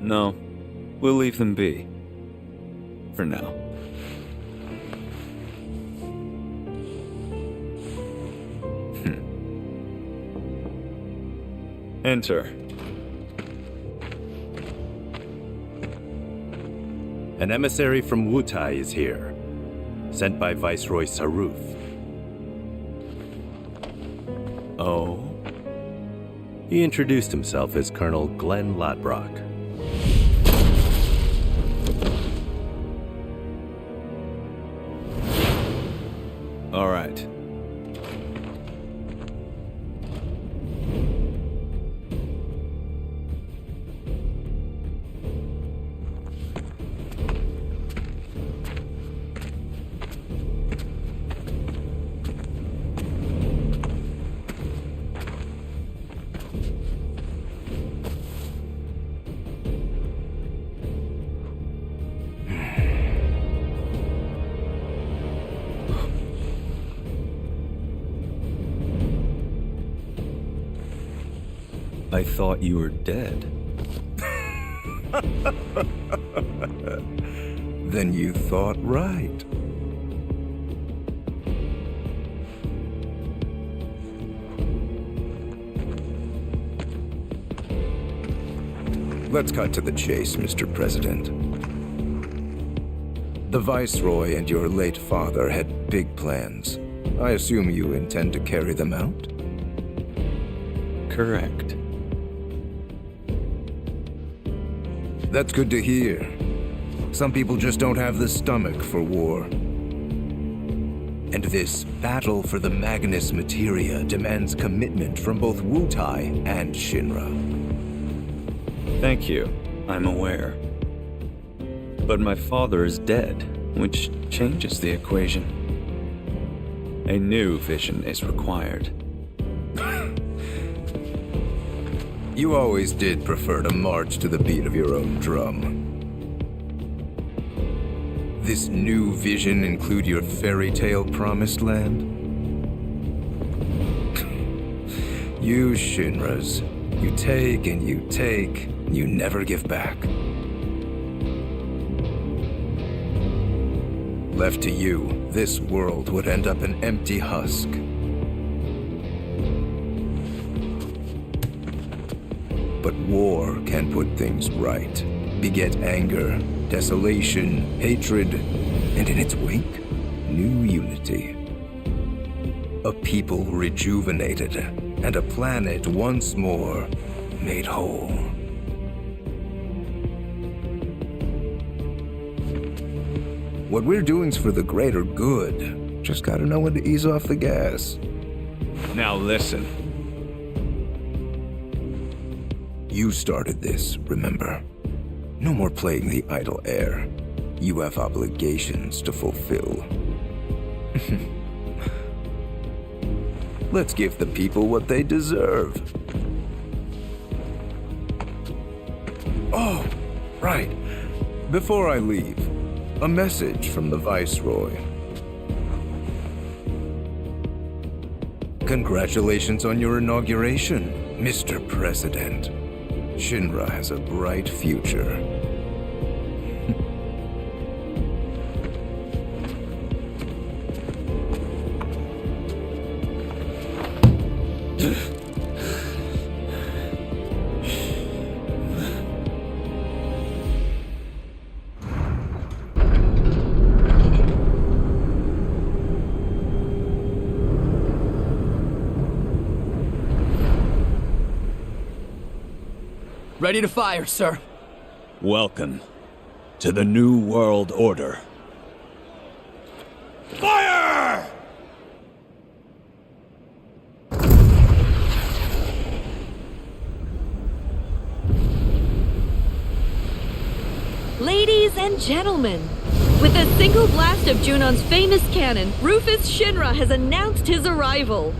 No, we'll leave them be. For now. Enter. An emissary from Wutai is here, sent by Viceroy Saruf. Oh? He introduced himself as Colonel Glenn Lodbrok. All right. I thought you were dead. Then you thought right. Let's cut to the chase, Mr. President. The Viceroy and your late father had big plans. I assume you intend to carry them out? Correct. That's good to hear. Some people just don't have the stomach for war. And this battle for the Magnus Materia demands commitment from both Wutai and Shinra. Thank you. I'm aware. But my father is dead, which changes the equation. A new vision is required. You always did prefer to march to the beat of your own drum. This new vision include your fairy tale promised land? You Shinras, you take and you never give back. Left to you, this world would end up an empty husk. But war can put things right, beget anger, desolation, hatred, and in its wake, new unity. A people rejuvenated, and a planet once more made whole. What we're doing's for the greater good. Just gotta know when to ease off the gas. Now listen. You started this, remember? No more playing the idle heir. You have obligations to fulfill. Let's give the people what they deserve. Oh, right. Before I leave, a message from the Viceroy. Congratulations on your inauguration, Mr. President. Shinra has a bright future. Ready to fire, sir. Welcome to the New World Order. Fire! Ladies and gentlemen, with a single blast of Junon's famous cannon, Rufus Shinra has announced his arrival.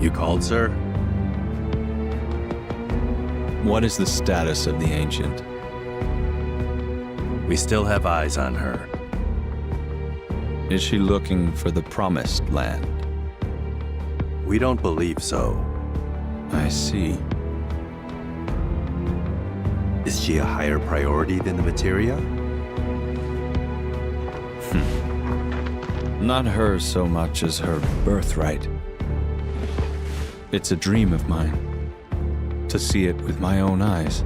You called, sir? What is the status of the Ancient? We still have eyes on her. Is she looking for the Promised Land? We don't believe so. I see. Is she a higher priority than the materia? Not her so much as her birthright. It's a dream of mine, to see it with my own eyes.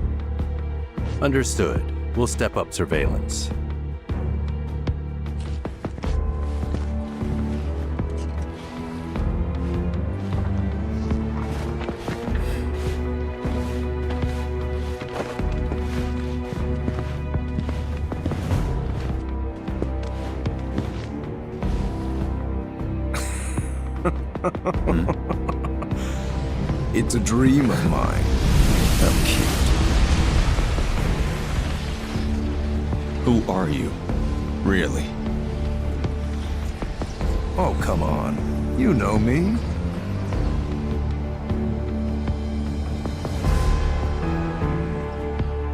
Understood. We'll step up surveillance. It's a dream of mine. How cute. Who are you, really? Oh, come on. You know me.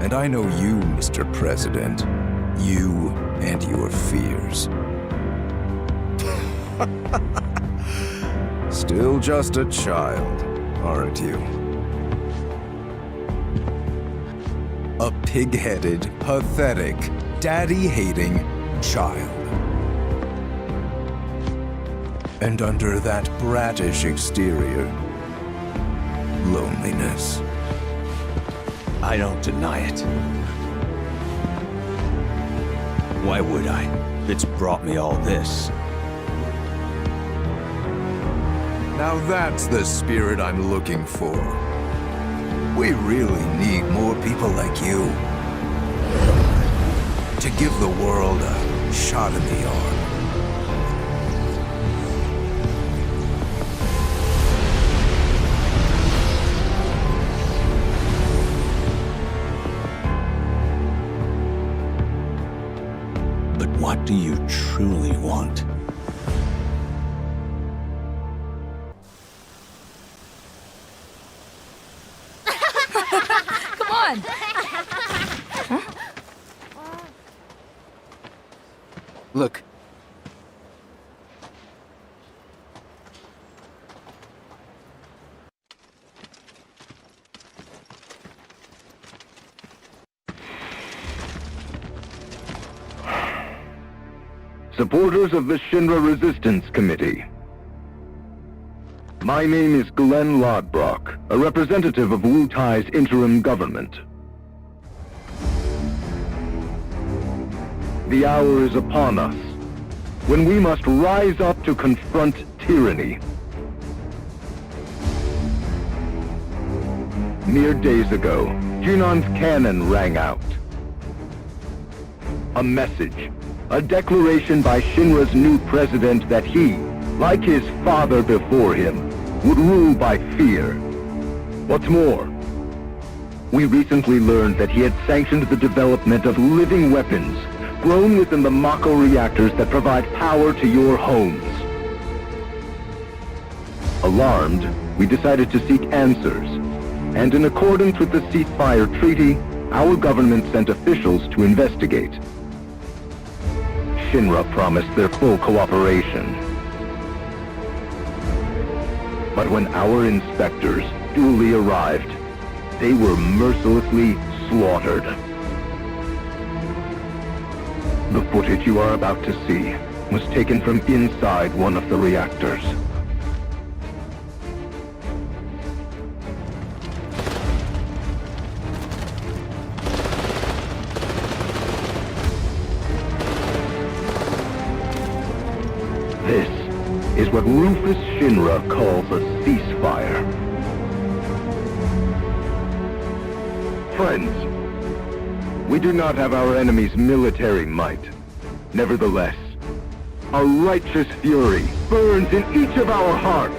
And I know you, Mr. President. You and your fears. Still just a child, aren't you? A pig-headed, pathetic, daddy-hating child. And under that brattish exterior, loneliness. I don't deny it. Why would I? It's brought me all this. Now that's the spirit I'm looking for. We really need more people like you to give the world a shot in the arm. But what do you truly want? Come on! Look. Supporters of the Shinra Resistance Committee. My name is Glenn Lodbrok, a representative of Wutai's interim government. The hour is upon us, when we must rise up to confront tyranny. Mere days ago, Junon's cannon rang out. A message, a declaration by Shinra's new president that he, like his father before him, would rule by fear. What's more, we recently learned that he had sanctioned the development of living weapons grown within the Mako reactors that provide power to your homes. Alarmed, we decided to seek answers, and in accordance with the ceasefire treaty, our government sent officials to investigate. Shinra promised their full cooperation. But when our inspectors duly arrived, they were mercilessly slaughtered. The footage you are about to see was taken from inside one of the reactors. This is what Rufus Shinra calls a ceasefire. Friends, we do not have our enemy's military might. Nevertheless, a righteous fury burns in each of our hearts.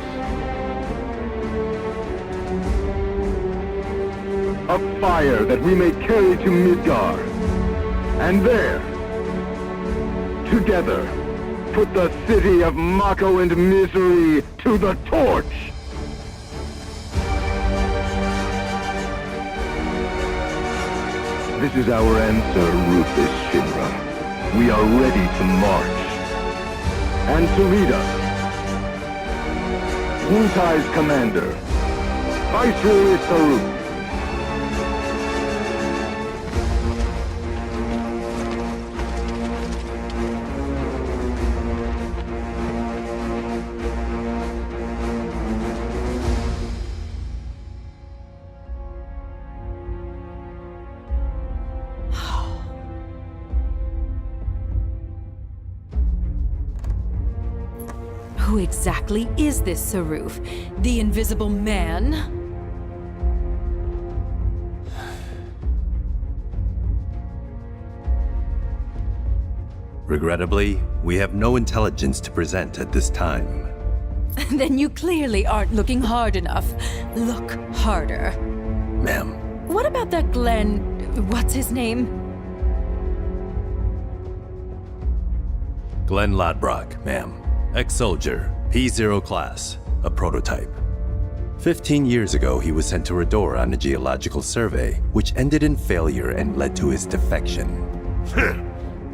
A fire that we may carry to Midgar. And there, together, put the city of Mako and Misery to the torch! This is our answer, Rufus Shinra. We are ready to march. And to lead us, Wutai's commander, Viceroy Saru. Who exactly is this Saruf? The Invisible Man? Regrettably, we have no intelligence to present at this time. Then you clearly aren't looking hard enough. Look harder. Ma'am, What about that Glenn... what's his name? Glenn Ladbrock, ma'am. Ex-soldier, P0 class, a prototype. 15 years ago, he was sent to Rador on a geological survey, which ended in failure and led to his defection.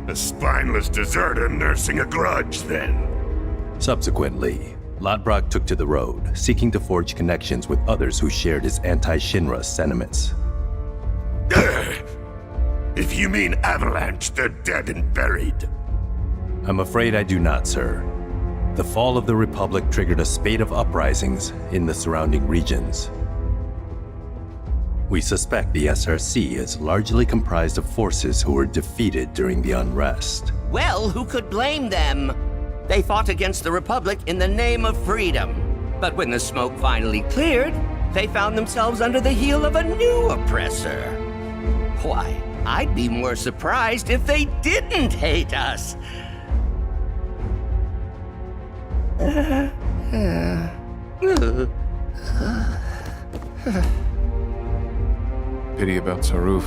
A spineless deserter nursing a grudge, then. Subsequently, Ladbrock took to the road, seeking to forge connections with others who shared his anti-Shinra sentiments. If you mean Avalanche, they're dead and buried. I'm afraid I do not, sir. The fall of the Republic triggered a spate of uprisings in the surrounding regions. We suspect the SRC is largely comprised of forces who were defeated during the unrest. Well, who could blame them? They fought against the Republic in the name of freedom. But when the smoke finally cleared, they found themselves under the heel of a new oppressor. Why, I'd be more surprised if they didn't hate us. Pity about Saruf.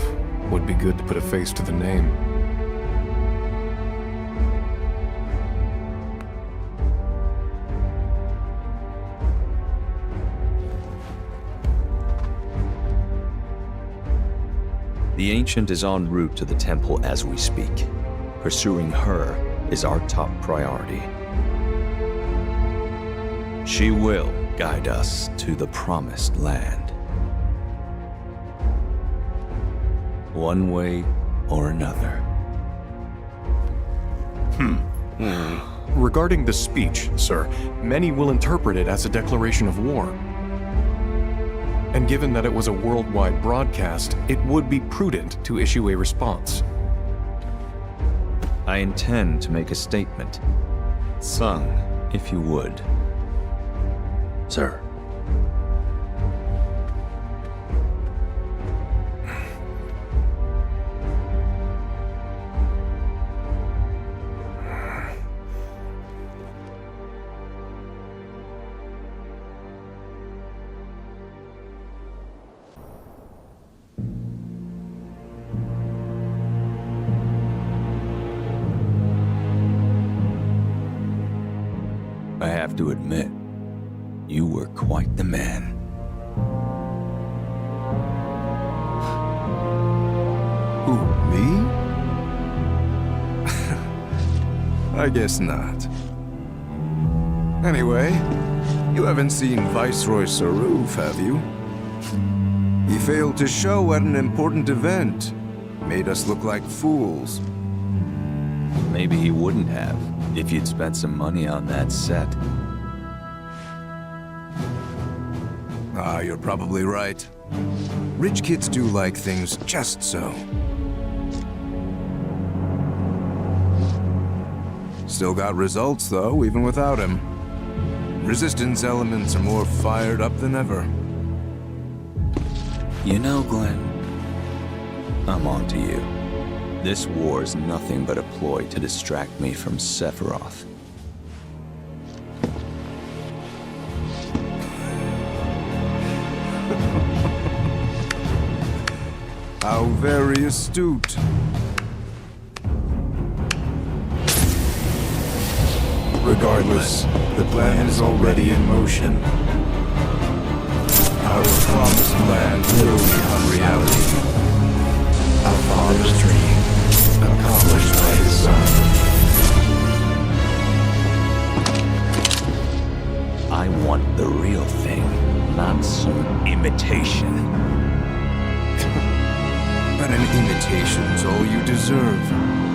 Would be good to put a face to the name. The Ancient is en route to the temple as we speak. Pursuing her is our top priority. She will guide us to the promised land. One way or another. Regarding the speech, sir, many will interpret it as a declaration of war. And given that it was a worldwide broadcast, it would be prudent to issue a response. I intend to make a statement. Sung, if you would. Sir. I have to admit, you were quite the man. Who, me? I guess not. Anyway, you haven't seen Viceroy Saruf, have you? He failed to show at an important event. Made us look like fools. Maybe he wouldn't have, if you'd spent some money on that set. Ah, you're probably right. Rich kids do like things just so. Still got results, though, even without him. Resistance elements are more fired up than ever. You know, Glenn, I'm on to you. This war is nothing but a ploy to distract me from Sephiroth. How very astute. Regardless, the plan is already in motion. Our promised land will become reality. Our father's dream, accomplished by his son. I want the real thing, not some imitation. But an imitation's all you deserve.